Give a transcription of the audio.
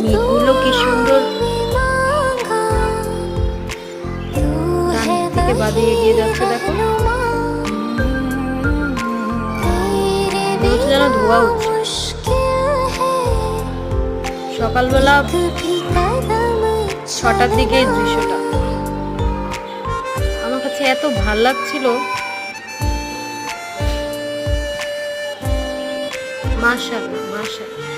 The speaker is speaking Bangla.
মেঘগুলো কি সুন্দর ডান থেকে বাদে এগিয়ে যাচ্ছে, দেখো যেন ধোয়া উঠছে। সকালবেলা 6টার দিকে এই দৃশ্যটা আমার কাছে এত ভাল লাগছিল। মাশাআল্লাহ মাশাআল্লাহ।